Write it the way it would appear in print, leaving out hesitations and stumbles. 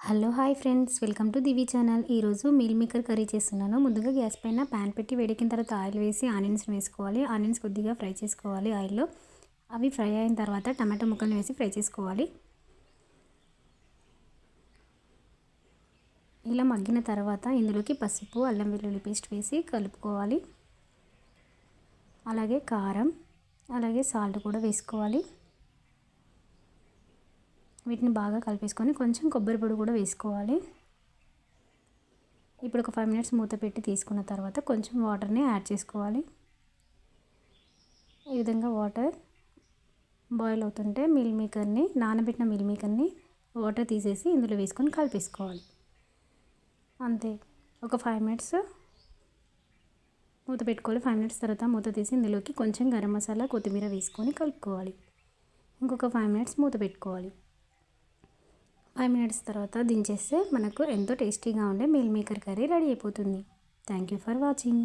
Hello hi friends, welcome to Divi channel. ఈరోజు meal maker curry చేస్తున్నాను. ముందుగా gas పైన ప్యాన్ పెట్టి వేడెక్కిన తర్వాత ఆయిల్ వేసి ఆనియన్స్ వేసుకోవాలి. ఆనియన్స్ కొద్దిగా ఫ్రై చేసుకోవాలి ఆయిల్లో. అవి ఫ్రై అయిన తర్వాత టమాటో ముక్కల్ని వేసి ఫ్రై చేసుకోవాలి. ఇలా మగ్గిన తర్వాత ఇందులోకి పసుపు, అల్లం వెల్లుల్లి పేస్ట్ వేసి కలుపుకోవాలి. అలాగే కారం, అలాగే సాల్ట్ కూడా వేసుకోవాలి. వీటిని బాగా కలిపేసుకొని కొంచెం కొబ్బరి పొడి కూడా వేసుకోవాలి. ఇప్పుడు ఒక 5 మినిట్స్ మూత పెట్టి తీసుకున్న తర్వాత కొంచెం వాటర్ని యాడ్ చేసుకోవాలి. ఈ విధంగా వాటర్ బాయిల్ అవుతుంటే నానబెట్టిన మిల్ మేకర్ని వాటర్ తీసేసి ఇందులో వేసుకొని కలిపేసుకోవాలి. అంతే. ఒక 5 మినిట్స్ మూత పెట్టుకోవాలి. 5 మినిట్స్ తర్వాత మూత తీసి ఇందులోకి కొంచెం గరం మసాలా, కొత్తిమీర వేసుకొని కలుపుకోవాలి. ఇంకొక 5 మినిట్స్ మూత పెట్టుకోవాలి. 5 మినిట్స్ తర్వాత దించేస్తే మనకు ఎంతో టేస్టీగా ఉండే మీల్ మేకర్ కర్రీ రెడీ అయిపోతుంది. Thank you for watching.